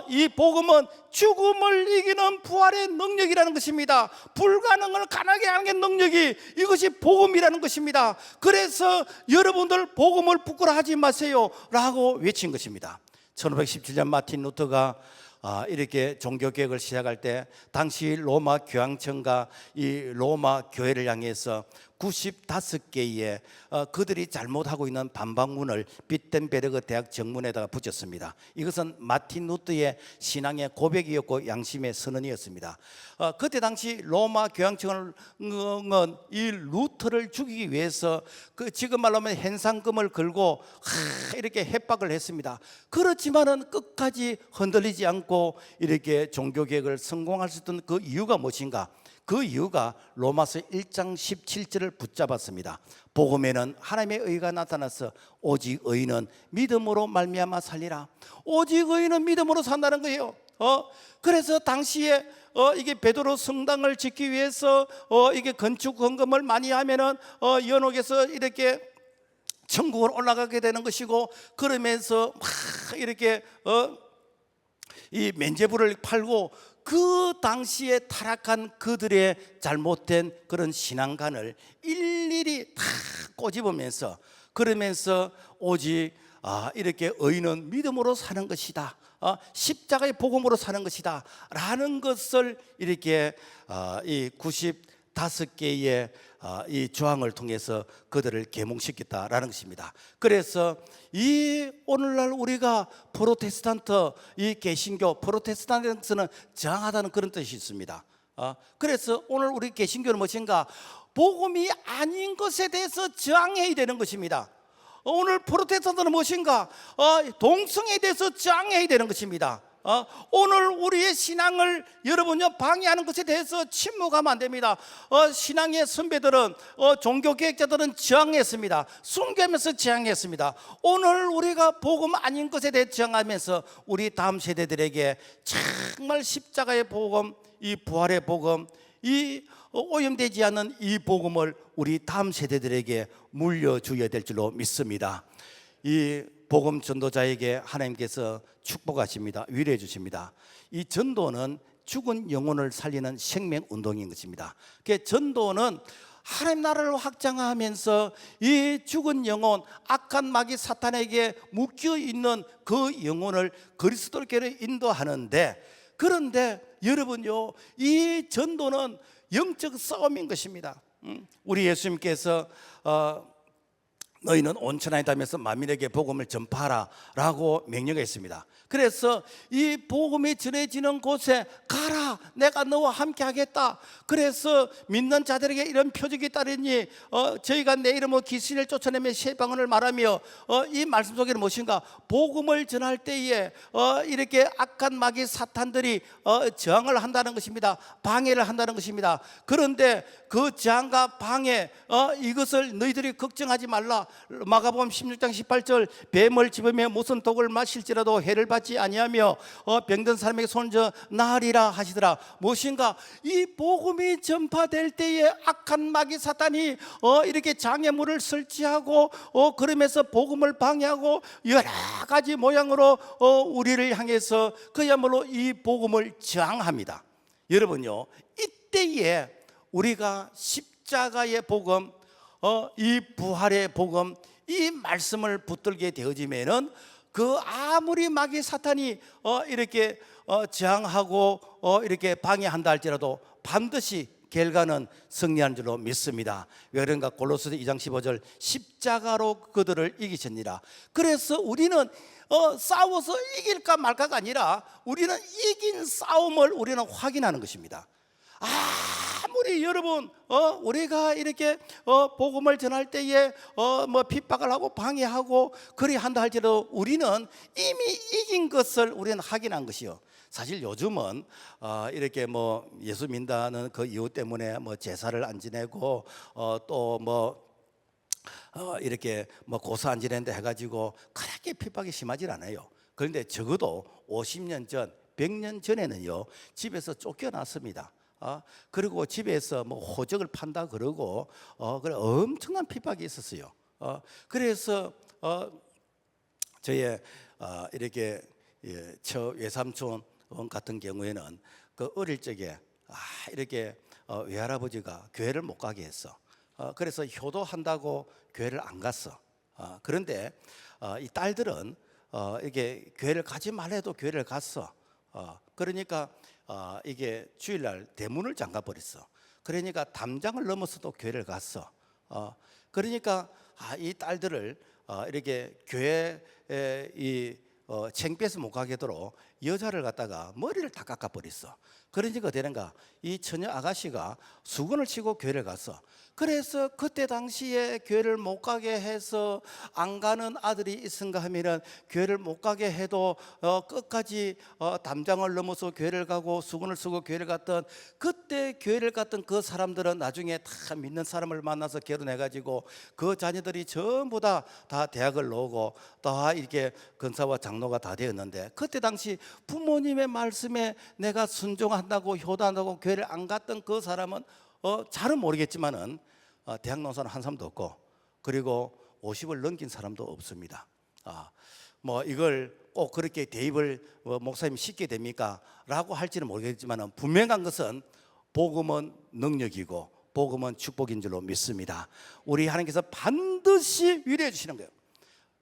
이 복음은 죽음을 이기는 부활의 능력이라는 것입니다. 불가능을 가능하게 하는 능력이, 이것이 복음이라는 것입니다. 그래서 여러분들 복음을 부끄러워하지 마세요 라고 외친 것입니다. 1517년 마틴 루터가 이렇게 종교개혁을 시작할 때 당시 로마 교황청과 이 로마 교회를 향해서 95개의 그들이 잘못하고 있는 반박문을 비텐베르그 대학 정문에다가 붙였습니다. 이것은 마틴 루터의 신앙의 고백이었고 양심의 선언이었습니다. 그때 당시 로마 교황청은 이 루터를 죽이기 위해서 지금 말하면 현상금을 걸고 이렇게 협박을 했습니다. 그렇지만은 끝까지 흔들리지 않고 이렇게 종교개혁을 성공할 수 있던 그 이유가 무엇인가? 그 이유가 로마서 1장 17절을 붙잡았습니다. 복음에는 하나님의 의가 나타나서 오직 의인은 믿음으로 말미암아 살리라. 오직 의인은 믿음으로 산다는 거예요. 그래서 당시에 이게 베드로 성당을 짓기 위해서 이게 건축 헌금을 많이 하면은 연옥에서 이렇게 천국으로 올라가게 되는 것이고, 그러면서 막 이렇게 이 면죄부를 팔고 그 당시에 타락한 그들의 잘못된 그런 신앙관을 일일이 다 꼬집으면서 그러면서 오직 이렇게 의인은 믿음으로 사는 것이다, 십자가의 복음으로 사는 것이다 라는 것을 이렇게 이 95개의 이 조항을 통해서 그들을 계몽시켰다라는 것입니다. 그래서 이 오늘날 우리가 프로테스탄트, 이 개신교, 프로테스탄트는 저항하다는 그런 뜻이 있습니다. 그래서 오늘 우리 개신교는 무엇인가? 복음이 아닌 것에 대해서 저항해야 되는 것입니다. 오늘 프로테스탄트는 무엇인가? 동성애에 대해서 저항해야 되는 것입니다. 오늘 우리의 신앙을 여러분요 방해하는 것에 대해서 침묵하면 안 됩니다. 신앙의 선배들은 종교개혁자들은 저항했습니다. 순교하면서 저항했습니다. 오늘 우리가 복음 아닌 것에 대해 저항하면서 우리 다음 세대들에게 정말 십자가의 복음, 이 부활의 복음, 이 오염되지 않는 이 복음을 우리 다음 세대들에게 물려줘야 될 줄로 믿습니다. 이 복음 전도자에게 하나님께서 축복하십니다. 위로해 주십니다. 이 전도는 죽은 영혼을 살리는 생명 운동인 것입니다. 그 전도는 하나님 나라를 확장하면서 이 죽은 영혼, 악한 마귀 사탄에게 묶여 있는 그 영혼을 그리스도께로 인도하는데, 그런데 여러분요, 이 전도는 영적 싸움인 것입니다. 우리 예수님께서 너희는 온 천하에 다니면서 만민에게 복음을 전파하라 라고 명령했습니다. 그래서 이 복음이 전해지는 곳에 가라, 내가 너와 함께 하겠다. 그래서 믿는 자들에게 이런 표적이 따르니 저희가 내 이름으로 귀신을 쫓아내며 새 방언을 말하며, 이 말씀 속에는 무엇인가? 복음을 전할 때에 이렇게 악한 마귀 사탄들이 저항을 한다는 것입니다. 방해를 한다는 것입니다. 그런데 그 저항과 방해, 이것을 너희들이 걱정하지 말라. 마가복음 16장 18절, 뱀을 집으며 무슨 독을 마실지라도 해를 받지 아니하며 병든 사람에게 손을 저 나으리라 하시더라. 무엇인가? 이 복음이 전파될 때에 악한 마귀 사탄이 이렇게 장애물을 설치하고 그러면서 복음을 방해하고 여러 가지 모양으로 우리를 향해서 그야말로 이 복음을 저항합니다. 여러분요, 이때에 우리가 십자가의 복음, 이 부활의 복음, 이 말씀을 붙들게 되어지면은 그 아무리 마귀 사탄이 이렇게 저항하고 이렇게 방해한다 할지라도 반드시 결과는 승리하는 줄로 믿습니다. 왜 그런가? 골로새서 2장 15절, 십자가로 그들을 이기셨니라. 그래서 우리는 싸워서 이길까 말까가 아니라 우리는 이긴 싸움을 우리는 확인하는 것입니다. 아무리 여러분 우리가 이렇게 복음을 전할 때에 뭐 핍박을 하고 방해하고 그리 한다 할지라도 우리는 이미 이긴 것을 우리는 확인한 것이요. 사실 요즘은 이렇게 뭐 예수 믿는다는 그 이유 때문에 뭐 제사를 안 지내고 또 뭐 이렇게 뭐 고사 안 지낸다 해가지고 그렇게 핍박이 심하질 않아요. 그런데 적어도 50년 전, 100년 전에는요 집에서 쫓겨났습니다. 그리고 집에서 뭐 호적을 판다 그러고 그래 엄청난 핍박이 있었어요. 그래서 저의 이렇게 처 외삼촌 같은 경우에는 그 어릴 적에 이렇게 외할아버지가 교회를 못 가게 했어. 그래서 효도한다고 교회를 안 갔어. 그런데 이 딸들은 이게 교회를 가지 말라 해도 교회를 갔어. 그러니까 이게 주일날 대문을 잠가 버렸어. 그러니까 담장을 넘어서도 교회를 갔어. 그러니까 이 딸들을 이렇게 교회에 이 창피해서 못 가게 하도록 여자를 갖다가 머리를 다 깎아 버렸어. 그러니까 되는가? 이 처녀 아가씨가 수건을 치고 교회를 갔어. 그래서 그때 당시에 교회를 못 가게 해서 안 가는 아들이 있은가 하면은 교회를 못 가게 해도 끝까지 담장을 넘어서 교회를 가고 수건을 쓰고 교회를 갔던, 그때 교회를 갔던 그 사람들은 나중에 다 믿는 사람을 만나서 결혼해가지고 그 자녀들이 전부 다 대학을 나오고 다 이렇게 권사와 장로가 다 되었는데, 그때 당시 부모님의 말씀에 내가 순종한다고 효도한다고 교회를 안 갔던 그 사람은 잘은 모르겠지만은 대학 나온 사람 한 사람도 없고, 그리고 50을 넘긴 사람도 없습니다. 뭐 이걸 꼭 그렇게 대입을 목사님 쉽게 됩니까? 라고 할지는 모르겠지만 분명한 것은 복음은 능력이고 복음은 축복인 줄로 믿습니다. 우리 하나님께서 반드시 위로해 주시는 거예요.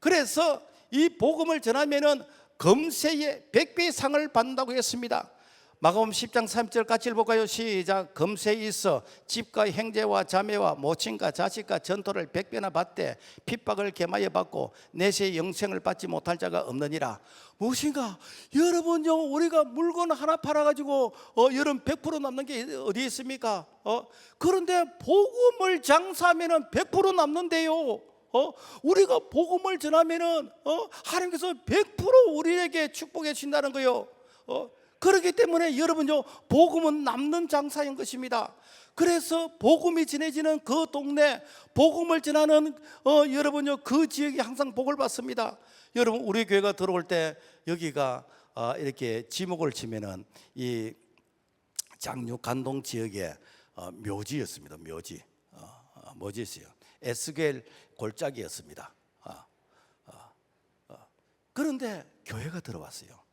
그래서 이 복음을 전하면은 금세의 100배의 상을 받는다고 했습니다. 마가복음 10장 3절 같이 읽어볼까요? 시작. 금세 있어 집과 형제와 자매와 모친과 자식과 전토를 100배나 받되 핍박을 개마에 받고 내세 영생을 받지 못할 자가 없느니라. 무엇인가? 여러분요, 우리가 물건 하나 팔아가지고 여러분 100% 남는 게 어디 있습니까? 그런데 복음을 장사하면 100% 남는데요. 우리가 복음을 전하면은 하나님께서 100% 우리에게 축복해 주신다는 거요. 그렇기 때문에 여러분요, 복음은 남는 장사인 것입니다. 그래서 복음이 전해지는 그 동네, 복음을 전하는 여러분요, 그 지역이 항상 복을 받습니다. 여러분, 우리 교회가 들어올 때 여기가 이렇게 지목을 치면은 이 장류 간동 지역의 묘지였습니다. 묘지였어요. 에스겔 골짜기였습니다. 그런데 교회가 들어왔어요.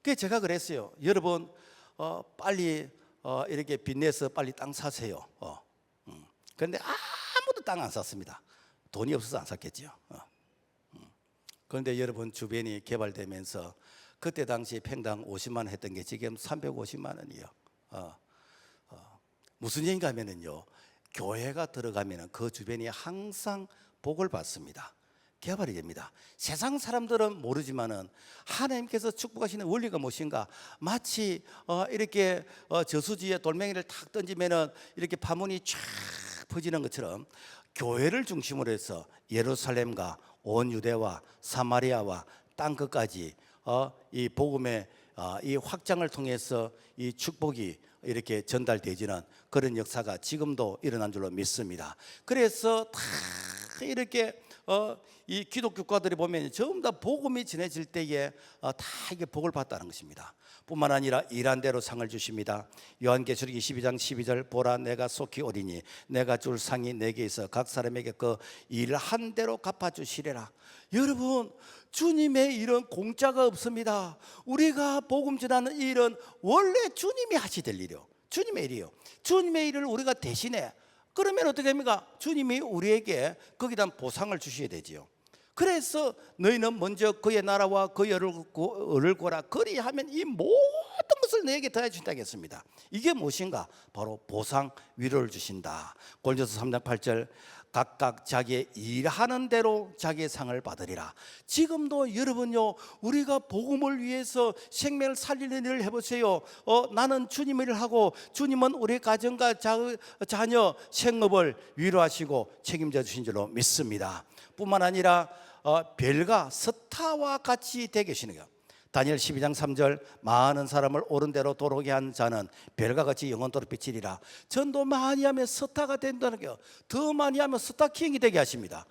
그래서 제가 그랬어요. 여러분 빨리 이렇게 빚내서 빨리 땅 사세요. 그런데 아무도 땅 안 샀습니다. 돈이 없어서 안 샀겠죠. 그런데 여러분 주변이 개발되면서 그때 당시 평당 50만 원 했던 게 지금 350만 원이요. 무슨 얘기인가 하면은요, 교회가 들어가면은 그 주변이 항상 복을 받습니다. 개발이 됩니다. 세상 사람들은 모르지만은 하나님께서 축복하시는 원리가 무엇인가? 마치 이렇게 저수지에 돌멩이를 탁 던지면은 이렇게 파문이 쫙 퍼지는 것처럼 교회를 중심으로 해서 예루살렘과 온 유대와 사마리아와 땅 끝까지 이 복음의 이 확장을 통해서 이 축복이 이렇게 전달되지는 그런 역사가 지금도 일어난 줄로 믿습니다. 그래서 다 이렇게 이 기독교 국가들이 보면 전부 다 복음이 전해질 때에 다 이게 복을 받다는 것입니다. 뿐만 아니라 일한 대로 상을 주십니다. 요한계시록 22장 12절 보라 내가 속히 오리니 내가 줄 상이 내게 있어 각 사람에게 그 일한 대로 갚아주시리라. 여러분, 주님의 일은 공짜가 없습니다. 우리가 복음 전하는 일은 원래 주님이 하시될 일이요, 주님의 일이요. 주님의 일을 우리가 대신해, 그러면 어떻게 됩니까? 주님이 우리에게 거기에 대한 보상을 주셔야 되지요. 그래서 너희는 먼저 그의 나라와 그의 의를 구하라. 그리하면 이 모든 것을 너에게 더해 준다고 했습니다. 이게 무엇인가? 바로 보상, 위로를 주신다. 골로새 3장 8절 각각 자기의 일하는 대로 자기의 상을 받으리라. 지금도 여러분요, 우리가 복음을 위해서 생명을 살리는 일을 해보세요. 나는 주님 일을 하고 주님은 우리 가정과 자녀 생업을 위로하시고 책임져 주신 줄로 믿습니다. 뿐만 아니라 별과 스타와 같이 되게 계시는 거예요. 다니엘 12장 3절 많은 사람을 옳은 대로 도로게 한 자는 별과 같이 영원토록 비치리라. 전도 많이 하면 스타가 된다는 거예요. 더 많이 하면 스타킹이 되게 하십니다.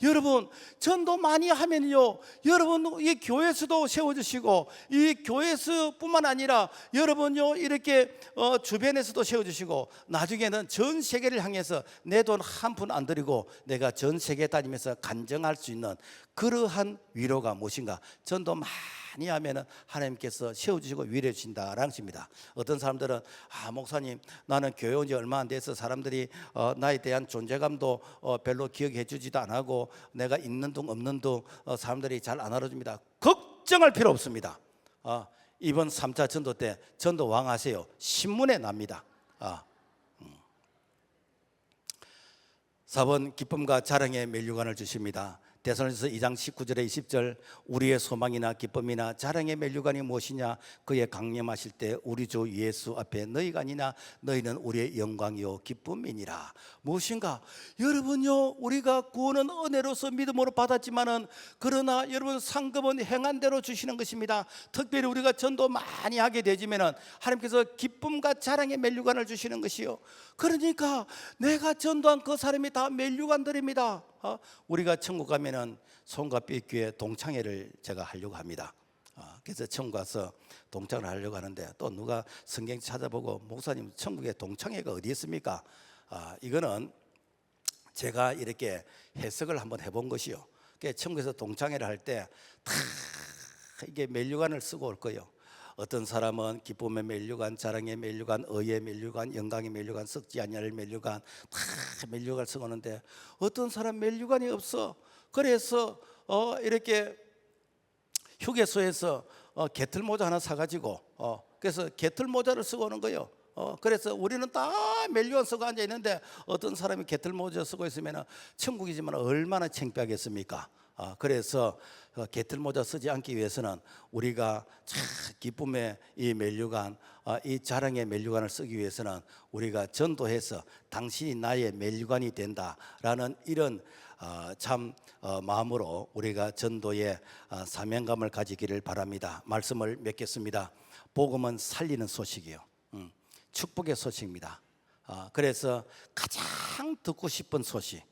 여러분, 전도 많이 하면요, 여러분 이 교회에서도 세워주시고 이 교회에서뿐만 아니라 여러분요 이렇게 주변에서도 세워주시고 나중에는 전 세계를 향해서 내 돈 한 푼 안 들이고 내가 전 세계 다니면서 간증할 수 있는 그러한 위로가 무엇인가? 전도 많이 하면은 하나님께서 세워주시고 위로해 주신다라는 것입니다. 어떤 사람들은 목사님 나는 교회 온 지 얼마 안 돼서 사람들이 나에 대한 존재감도 별로 기억해 주지도 안 하고 내가 있는 둥 없는 둥 사람들이 잘 안 알아줍니다. 걱정할 필요 없습니다. 이번 3차 전도 때 전도 왕하세요. 신문에 납니다. 4번 기쁨과 자랑의 멸류관을 주십니다. 데살로니가서 2장 19절에 20절 우리의 소망이나 기쁨이나 자랑의 멸류관이 무엇이냐? 그의 강림하실 때 우리 주 예수 앞에 너희가 아니나 너희는 우리의 영광이요 기쁨이니라. 무엇인가? 여러분요, 우리가 구원은 은혜로서 믿음으로 받았지만은 그러나 여러분 상급은 행한 대로 주시는 것입니다. 특별히 우리가 전도 많이 하게 되지면은 하나님께서 기쁨과 자랑의 멸류관을 주시는 것이요. 그러니까 내가 전도한 그 사람이 다 멸류관들입니다. 우리가 천국 가면은 손과 뼈교회 동창회를 제가 하려고 합니다. 그래서 천국 가서 동창을 하려고 하는데 또 누가 성경 찾아보고 목사님 천국에 동창회가 어디 있습니까? 이거는 제가 이렇게 해석을 한번 해본 것이요. 천국에서 동창회를 할 때 다 이게 멜류관을 쓰고 올 거예요. 어떤 사람은 기쁨의 멜류관, 자랑의 멜류관, 의의 멜류관, 영광의 멜류관, 썩지 아니할 멜류관, 다 멜류관을 쓰고 오는데 어떤 사람 멜류관이 없어. 그래서 이렇게 휴게소에서 개털 모자 하나 사가지고 그래서 개털 모자를 쓰고 오는 거예요. 그래서 우리는 다 멜류관 쓰고 앉아 있는데 어떤 사람이 개털 모자 쓰고 있으면 천국이지만 얼마나 창피하겠습니까? 그래서 개털 모자 쓰지 않기 위해서는 우리가 참 기쁨의 이 멜류관, 이 자랑의 멜류관을 쓰기 위해서는 우리가 전도해서 당신이 나의 멜류관이 된다라는 이런 참 마음으로 우리가 전도의 사명감을 가지기를 바랍니다. 말씀을 맺겠습니다. 복음은 살리는 소식이요, 축복의 소식입니다. 그래서 가장 듣고 싶은 소식,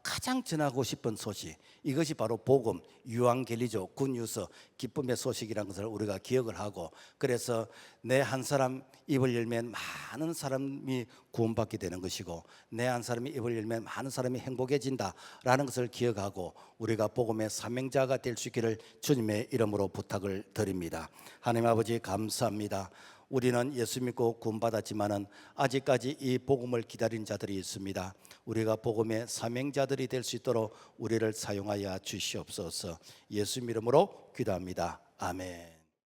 가장 전하고 싶은 소식, 이것이 바로 복음, 유앙겔리조, 굿뉴스, 기쁨의 소식이라는 것을 우리가 기억을 하고, 그래서 내 한 사람 입을 열면 많은 사람이 구원받게 되는 것이고, 내 한 사람이 입을 열면 많은 사람이 행복해진다라는 것을 기억하고 우리가 복음의 사명자가 될 수 있기를 주님의 이름으로 부탁을 드립니다. 하나님 아버지 감사합니다. 우리는 예수 믿고 구원받았지만은 아직까지 이 복음을 기다리는 자들이 있습니다. 우리가 복음의 사명자들이 될 수 있도록 우리를 사용하여 주시옵소서. 예수 이름으로 기도합니다. 아멘.